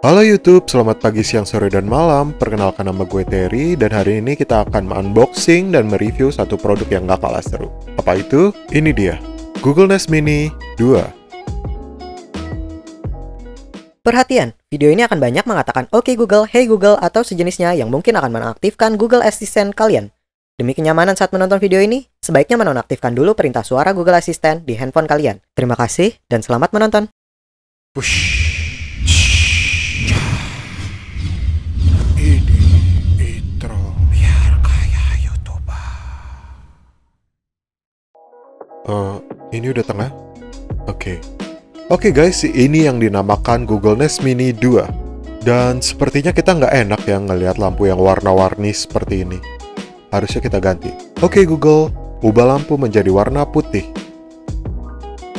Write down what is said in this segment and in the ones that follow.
Halo YouTube, selamat pagi, siang, sore, dan malam. Perkenalkan, nama gue Terry, dan hari ini kita akan unboxing dan mereview satu produk yang gak kalah seru. Apa itu? Ini dia, Google Nest Mini 2. Perhatian, video ini akan banyak mengatakan "Oke Google", "Hey Google", atau sejenisnya yang mungkin akan menonaktifkan Google Assistant kalian. Demi kenyamanan saat menonton video ini, sebaiknya menonaktifkan dulu perintah suara Google Assistant di handphone kalian. Terima kasih, dan selamat menonton. Push. Ini intro biar kayak YouTuber. Ini udah tengah? Oke guys, ini yang dinamakan Google Nest Mini 2. Dan sepertinya kita nggak enak ya ngelihat lampu yang warna-warni seperti ini. Harusnya kita ganti. Oke Google, ubah lampu menjadi warna putih.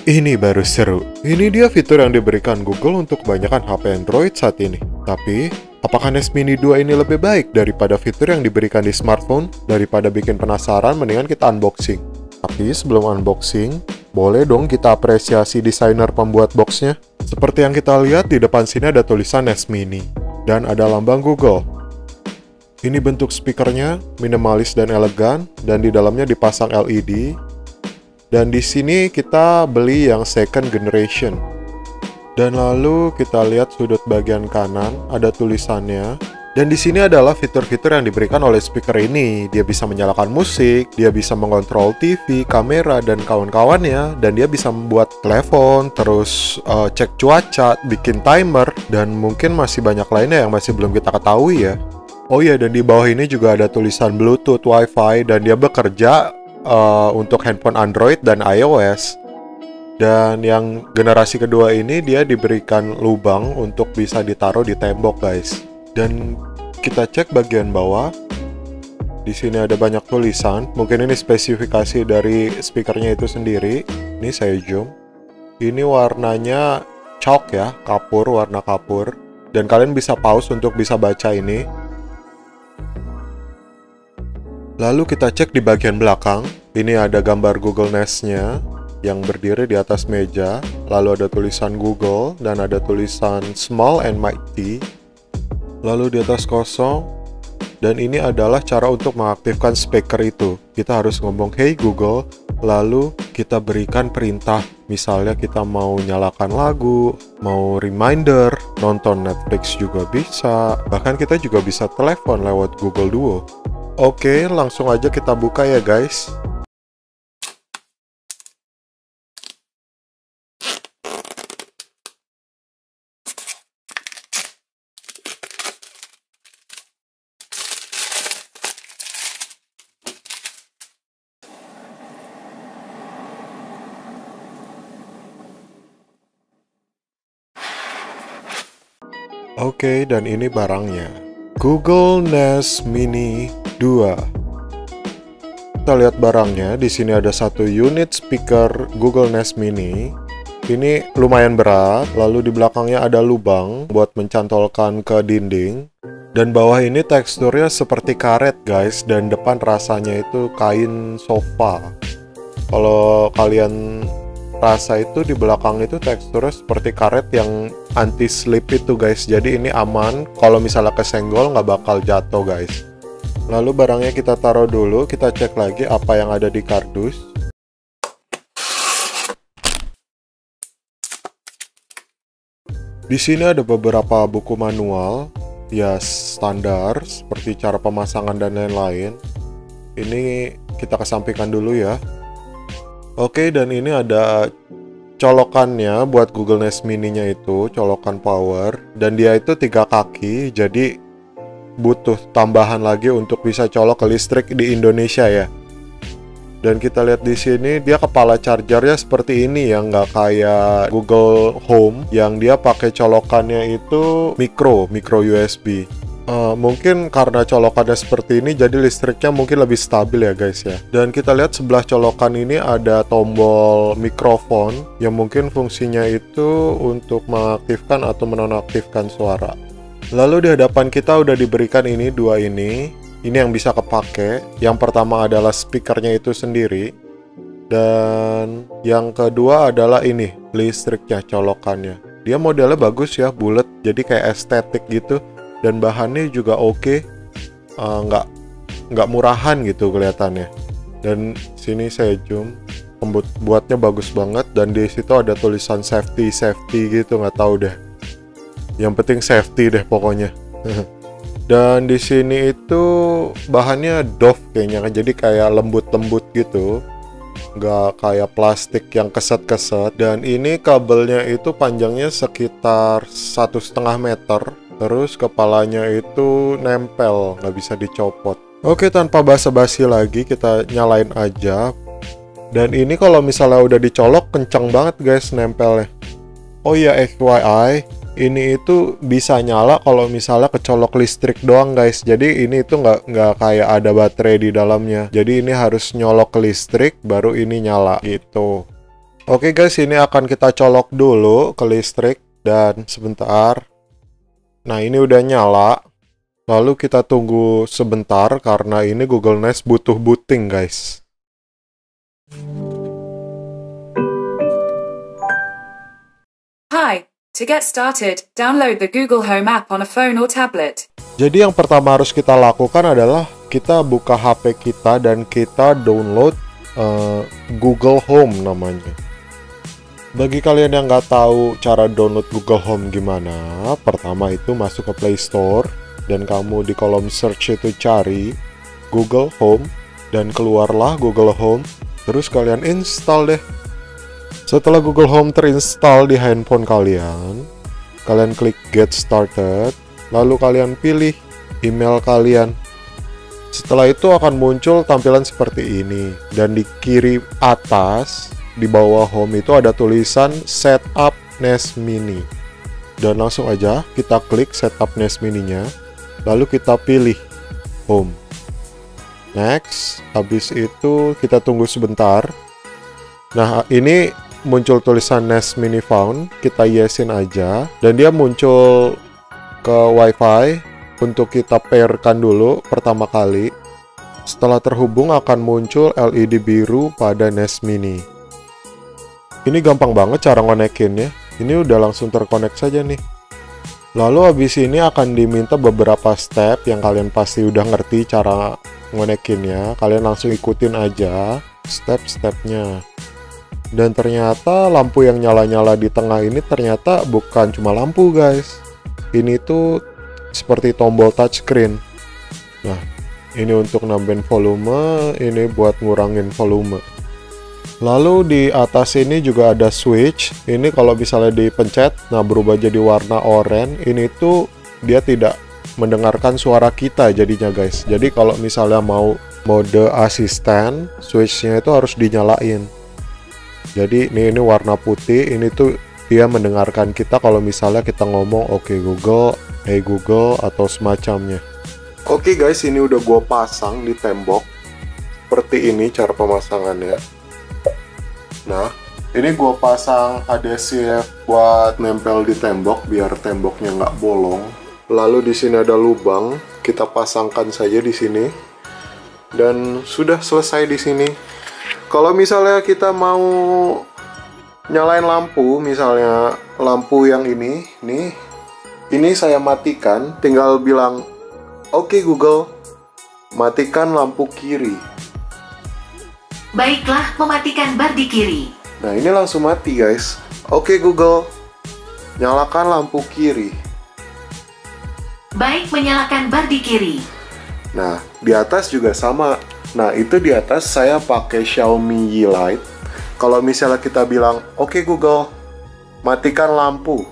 Ini baru seru. Ini dia fitur yang diberikan Google untuk kebanyakan HP Android saat ini. Tapi, apakah Nest Mini 2 ini lebih baik daripada fitur yang diberikan di smartphone? Daripada bikin penasaran, mendingan kita unboxing. Tapi sebelum unboxing, boleh dong kita apresiasi desainer pembuat boxnya. Seperti yang kita lihat, di depan sini ada tulisan Nest Mini. Dan ada lambang Google. Ini bentuk speakernya, minimalis dan elegan, dan di dalamnya dipasang LED. Dan di sini kita beli yang second generation. Dan lalu kita lihat sudut bagian kanan, ada tulisannya. Dan di sini adalah fitur-fitur yang diberikan oleh speaker ini. Dia bisa menyalakan musik, dia bisa mengontrol TV, kamera, dan kawan-kawannya. Dan dia bisa membuat telepon, terus cek cuaca, bikin timer, dan mungkin masih banyak lainnya yang masih belum kita ketahui ya. Oh iya, dan di bawah ini juga ada tulisan Bluetooth, Wi-Fi, dan dia bekerja untuk handphone Android dan iOS. Dan yang generasi kedua ini dia diberikan lubang untuk bisa ditaruh di tembok guys. Dan kita cek bagian bawah. Di sini ada banyak tulisan. Mungkin ini spesifikasi dari speakernya itu sendiri. Ini saya zoom. Ini warnanya chalk ya, kapur, warna kapur. Dan kalian bisa pause untuk bisa baca ini. Lalu kita cek di bagian belakang. Ini ada gambar Google Nest-nya yang berdiri di atas meja. Lalu ada tulisan Google dan ada tulisan Small and Mighty. Lalu di atas kosong. Dan ini adalah cara untuk mengaktifkan speaker itu. Kita harus ngomong "Hey Google", lalu kita berikan perintah. Misalnya kita mau nyalakan lagu, mau reminder, nonton Netflix juga bisa. Bahkan kita juga bisa telepon lewat Google Duo. Oke, langsung aja kita buka ya guys. Oke, dan ini barangnya. Google Nest Mini 2. Kita lihat barangnya. Di sini ada satu unit speaker Google Nest Mini. Ini lumayan berat. Lalu di belakangnya ada lubang buat mencantolkan ke dinding. Dan bawah ini teksturnya seperti karet guys. Dan depan rasanya itu kain sofa. Kalau kalian rasa itu di belakang itu teksturnya seperti karet yang anti slip itu guys. Jadi ini aman, kalau misalnya kesenggol nggak bakal jatuh guys. Lalu barangnya kita taruh dulu, kita cek lagi apa yang ada di kardus. Di sini ada beberapa buku manual ya standar seperti cara pemasangan dan lain-lain. Ini kita kesampingkan dulu ya. Oke, dan ini ada colokannya buat Google Nest Mini-nya itu, colokan power. Dan dia itu 3 kaki, jadi butuh tambahan lagi untuk bisa colok ke listrik di Indonesia ya. Dan kita lihat di sini dia kepala chargernya seperti ini ya, nggak kayak Google Home yang dia pakai colokannya itu micro USB. Mungkin karena colokannya seperti ini jadi listriknya mungkin lebih stabil ya guys ya. Dan kita lihat sebelah colokan ini ada tombol mikrofon yang mungkin fungsinya itu untuk mengaktifkan atau menonaktifkan suara. Lalu di hadapan kita udah diberikan ini dua ini yang bisa kepake. Yang pertama adalah speakernya itu sendiri. Dan yang kedua adalah ini listriknya, colokannya. Dia modelnya bagus ya, bulat, jadi kayak estetik gitu. Dan bahannya juga oke, nggak murahan gitu kelihatannya. Dan sini saya zoom, buatnya bagus banget, dan di situ ada tulisan safety gitu, nggak tahu deh. Yang penting safety deh pokoknya. Dan di sini itu bahannya doff kayaknya kan, jadi kayak lembut-lembut gitu, nggak kayak plastik yang keset-keset. Dan ini kabelnya itu panjangnya sekitar 1,5 meter, terus kepalanya itu nempel, nggak bisa dicopot. Oke, tanpa basa-basi lagi kita nyalain aja. Dan ini kalau misalnya udah dicolok kencang banget guys nempelnya. Oh iya, FYI, ini itu bisa nyala kalau misalnya kecolok listrik doang guys. Jadi ini itu nggak kayak ada baterai di dalamnya. Jadi ini harus nyolok ke listrik baru ini nyala gitu. Oke guys, ini akan kita colok dulu ke listrik dan sebentar. Nah, ini udah nyala. Lalu kita tunggu sebentar karena ini Google Nest butuh booting guys. Hi, to get started, download the Google Home app on a phone or tablet. Jadi yang pertama harus kita lakukan adalah kita buka HP kita dan kita download Google Home namanya. Bagi kalian yang nggak tahu cara download Google Home gimana, pertama itu masuk ke Play Store dan kamu di kolom search itu cari Google Home dan keluarlah Google Home, terus kalian install deh. Setelah Google Home terinstall di handphone kalian, kalian klik Get Started, lalu kalian pilih email kalian. Setelah itu akan muncul tampilan seperti ini, dan di kiri atas di bawah Home itu ada tulisan Setup Nest Mini. Dan langsung aja kita klik Setup Nest Mini-nya, lalu kita pilih Home. Next, habis itu kita tunggu sebentar. Nah, ini muncul tulisan Nest Mini Found, kita yesin aja, dan dia muncul ke WiFi untuk kita pairkan dulu pertama kali. Setelah terhubung akan muncul LED biru pada Nest Mini. Ini gampang banget cara ngonekinnya. Ini udah langsung terkonek saja nih. Lalu habis ini akan diminta beberapa step yang kalian pasti udah ngerti cara ngonekinnya. Kalian langsung ikutin aja step-stepnya. Dan ternyata lampu yang nyala-nyala di tengah ini ternyata bukan cuma lampu guys. Ini tuh seperti tombol touchscreen. Nah, ini untuk nambahin volume, ini buat ngurangin volume. Lalu di atas ini juga ada switch. Ini kalau misalnya dipencet, nah berubah jadi warna oranye. Ini tuh dia tidak mendengarkan suara kita jadinya guys. Jadi kalau misalnya mau mode asisten, switchnya itu harus dinyalain. Jadi ini warna putih, ini tuh dia mendengarkan kita kalau misalnya kita ngomong oke Google, hey Google atau semacamnya. Oke guys, ini udah gua pasang di tembok. Seperti ini cara pemasangannya. Nah, ini gua pasang adhesif buat nempel di tembok biar temboknya nggak bolong. Lalu di sini ada lubang, kita pasangkan saja di sini. Dan sudah selesai di sini. Kalau misalnya kita mau nyalain lampu, misalnya lampu yang ini, nih, ini saya matikan, tinggal bilang, oke Google, matikan lampu kiri. Baiklah, mematikan bar di kiri. Nah, ini langsung mati guys. Oke Google, nyalakan lampu kiri. Baik, menyalakan bar di kiri. Nah, di atas juga sama. Nah, itu di atas saya pakai Xiaomi Mi Lite. Kalau misalnya kita bilang, oke Google, matikan lampu.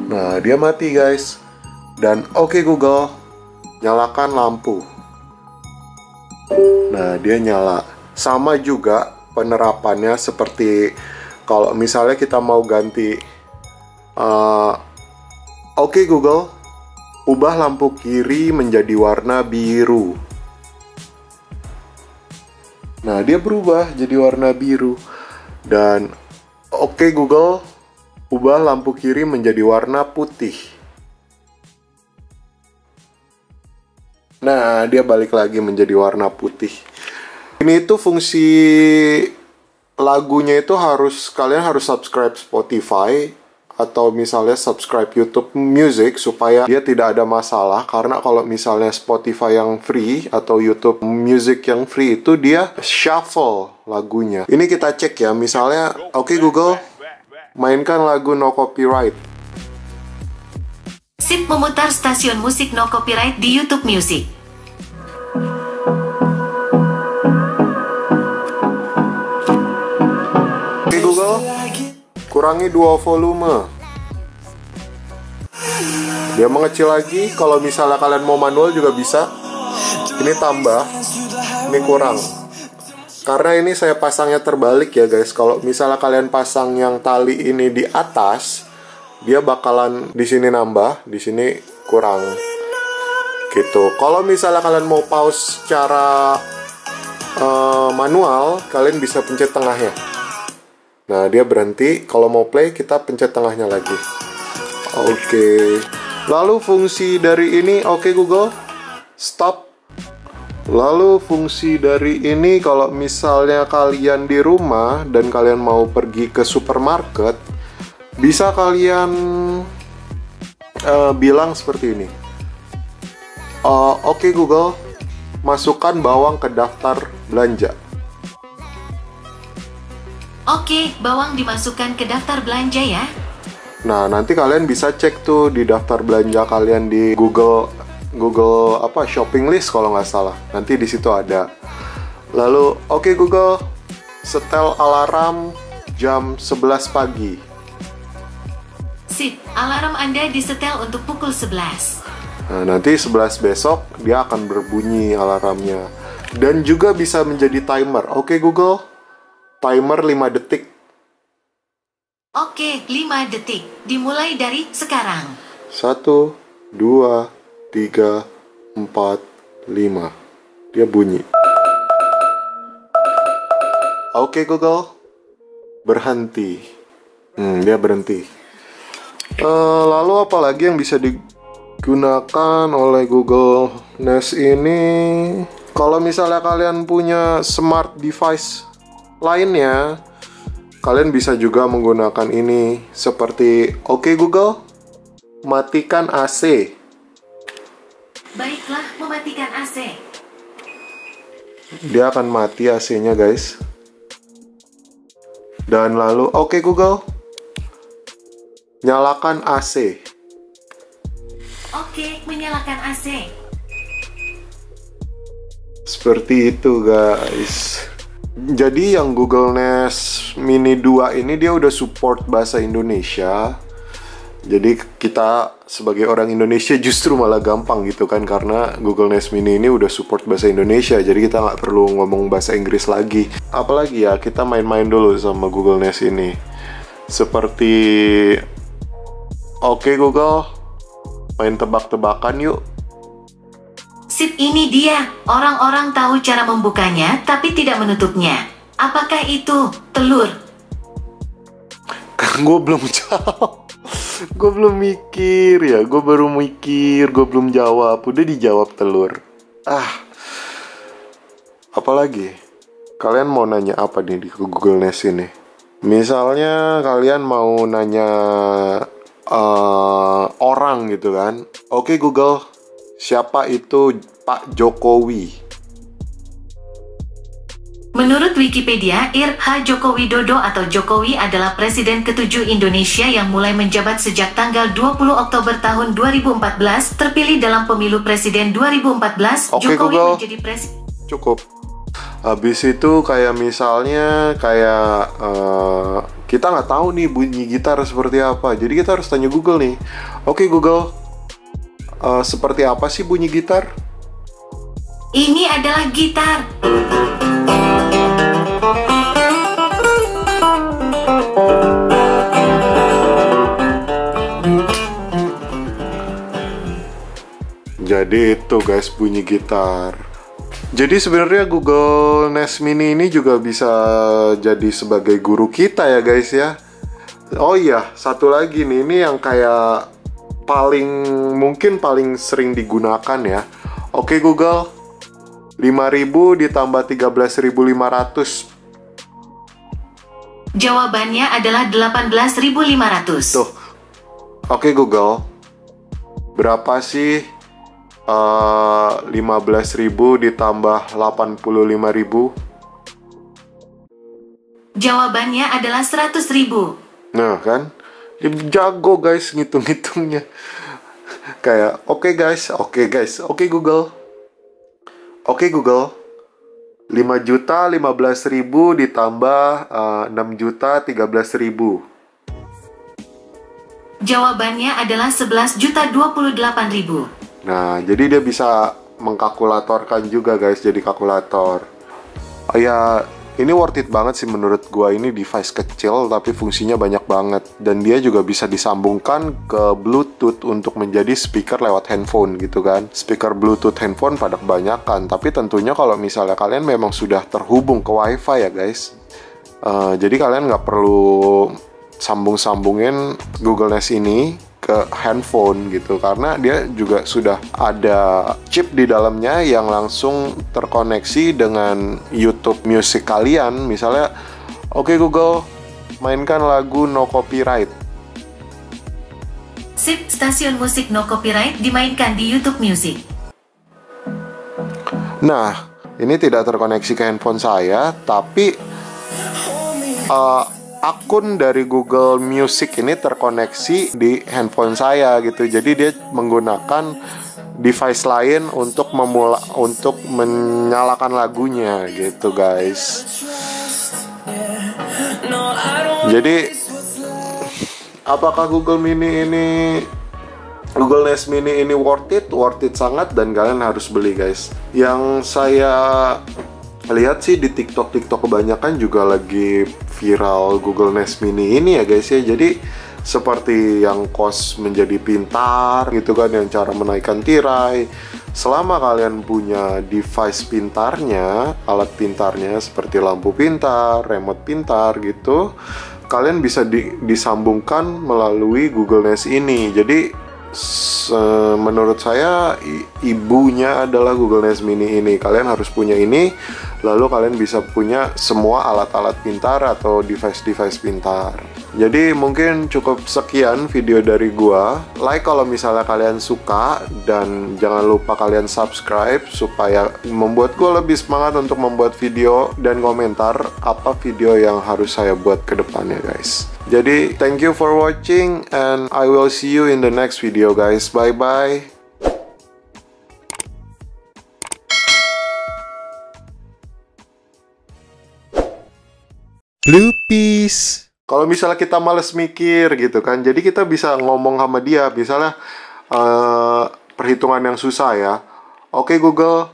Nah, dia mati guys. Dan oke Google, nyalakan lampu. Nah, dia nyala. Sama juga penerapannya seperti kalau misalnya kita mau ganti oke Google, ubah lampu kiri menjadi warna biru. Nah, dia berubah jadi warna biru. Dan oke Google, ubah lampu kiri menjadi warna putih. Nah, dia balik lagi menjadi warna putih. Ini tuh fungsi lagunya itu kalian harus subscribe Spotify atau misalnya subscribe YouTube Music supaya dia tidak ada masalah, karena kalau misalnya Spotify yang free atau YouTube Music yang free itu dia shuffle lagunya. Ini kita cek ya, misalnya oke Google, mainkan lagu No Copyright. Sip memutar stasiun musik no copyright di YouTube Music. Oke Google, kurangi 2 volume. Dia mengecil lagi. Kalau misalnya kalian mau manual juga bisa. Ini tambah, ini kurang. Karena ini saya pasangnya terbalik ya guys. Kalau misalnya kalian pasang yang tali ini di atas, dia bakalan di sini nambah, di sini kurang. Gitu. Kalau misalnya kalian mau pause secara manual, kalian bisa pencet tengahnya. Nah, dia berhenti. Kalau mau play, kita pencet tengahnya lagi. Oke. Lalu fungsi dari ini, oke Google, stop. Lalu fungsi dari ini, kalau misalnya kalian di rumah dan kalian mau pergi ke supermarket, bisa kalian bilang seperti ini. Oke Google, masukkan bawang ke daftar belanja. Oke, bawang dimasukkan ke daftar belanja ya. Nah, nanti kalian bisa cek tuh di daftar belanja kalian di Google shopping list kalau nggak salah. Nanti di situ ada. Lalu, oke Google, setel alarm jam 11 pagi. Sip, alarm Anda disetel untuk pukul 11. Nah, nanti 11 besok dia akan berbunyi alarmnya. Dan juga bisa menjadi timer. Oke Google, timer 5 detik. Oke, 5 detik. Dimulai dari sekarang. 1, 2, 3, 4, 5. Dia bunyi. Oke Google, berhenti. Dia berhenti. Lalu apa lagi yang bisa digunakan oleh Google Nest ini? Kalau misalnya kalian punya smart device lainnya, kalian bisa juga menggunakan ini seperti oke Google, matikan AC. Baiklah, mematikan AC. Dia akan mati AC-nya guys. Dan lalu oke Google, nyalakan AC. Oke, menyalakan AC. Seperti itu guys. Jadi yang Google Nest Mini 2 ini dia udah support bahasa Indonesia. Jadi kita sebagai orang Indonesia justru malah gampang gitu kan, karena Google Nest Mini ini udah support bahasa Indonesia. Jadi kita nggak perlu ngomong bahasa Inggris lagi. Apalagi ya, kita main-main dulu sama Google Nest ini. Seperti oke Google, main tebak-tebakan yuk. Sip, ini dia. Orang-orang tahu cara membukanya, tapi tidak menutupnya. Apakah itu telur? Gue belum jawab. Gue belum mikir ya. Gue baru mikir, gue belum jawab. Udah dijawab telur. Apalagi? Kalian mau nanya apa nih di Google Nest ini? Misalnya kalian mau nanya orang gitu kan. Oke Google, siapa itu Pak Jokowi? Menurut Wikipedia, H. Joko Widodo atau Jokowi adalah Presiden ke-7 Indonesia yang mulai menjabat sejak tanggal 20 Oktober tahun 2014, terpilih dalam pemilu Presiden 2014. Oke, Jokowi Google. menjadi presiden. Cukup. Habis itu kayak misalnya kita nggak tahu nih bunyi gitar seperti apa. Jadi kita harus tanya Google nih. Oke Google, seperti apa sih bunyi gitar? Ini adalah gitar. Jadi itu guys bunyi gitar. Jadi sebenarnya Google Nest Mini ini juga bisa jadi sebagai guru kita ya guys ya. Oh iya, satu lagi nih, ini yang kayak mungkin paling sering digunakan ya. Oke Google, 5.000 ditambah 13.500. Jawabannya adalah 18.500. Tuh. Oke Google, berapa sih 15.000 ditambah 85.000? Jawabannya adalah 100.000. Nah kan, dia jago guys ngitung-ngitungnya. Kayak, oke guys, oke Google. Oke Google, 5.015.000 ditambah 6.013.000. Jawabannya adalah 11.028.000. Nah, jadi dia bisa mengkalkulatorkan juga guys, jadi kalkulator. Oh ya, ini worth it banget sih menurut gua. Ini device kecil tapi fungsinya banyak banget. Dan dia juga bisa disambungkan ke Bluetooth untuk menjadi speaker lewat handphone gitu kan. Speaker Bluetooth handphone pada kebanyakan. Tapi tentunya kalau misalnya kalian memang sudah terhubung ke WiFi ya guys. Jadi kalian nggak perlu sambung-sambungin Google Nest ini ke handphone gitu, karena dia juga sudah ada chip di dalamnya yang langsung terkoneksi dengan YouTube Music kalian. Misalnya, oke Google, mainkan lagu No Copyright. Sip, stasiun musik no copyright dimainkan di YouTube Music. Nah, ini tidak terkoneksi ke handphone saya, tapi akun dari Google Music ini terkoneksi di handphone saya gitu. Jadi dia menggunakan device lain untuk menyalakan lagunya gitu guys. Jadi apakah Google Nest Mini ini worth it? Worth it sangat, dan kalian harus beli guys. Yang saya lihat sih di TikTok kebanyakan juga lagi viral Google Nest Mini ini ya guys ya. Jadi seperti yang kos menjadi pintar gitu kan, yang cara menaikkan tirai. Selama kalian punya device pintarnya, alat pintarnya seperti lampu pintar, remote pintar gitu, kalian bisa disambungkan melalui Google Nest ini. Jadi menurut saya ibunya adalah Google Nest Mini ini. Kalian harus punya ini, lalu kalian bisa punya semua alat-alat pintar atau device-device pintar. Jadi mungkin cukup sekian video dari gua. Like kalau misalnya kalian suka, dan jangan lupa kalian subscribe supaya membuat gua lebih semangat untuk membuat video, dan komentar apa video yang harus saya buat ke depannya guys. Jadi thank you for watching, and I will see you in the next video guys. Bye bye. Bloopies. Kalau misalnya kita males mikir gitu kan, jadi kita bisa ngomong sama dia. Misalnya perhitungan yang susah ya. Oke Google,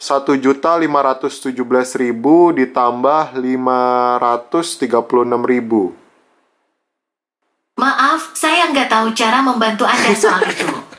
1.517.000 ditambah 536.000. Maaf, saya nggak tahu cara membantu Anda soal itu.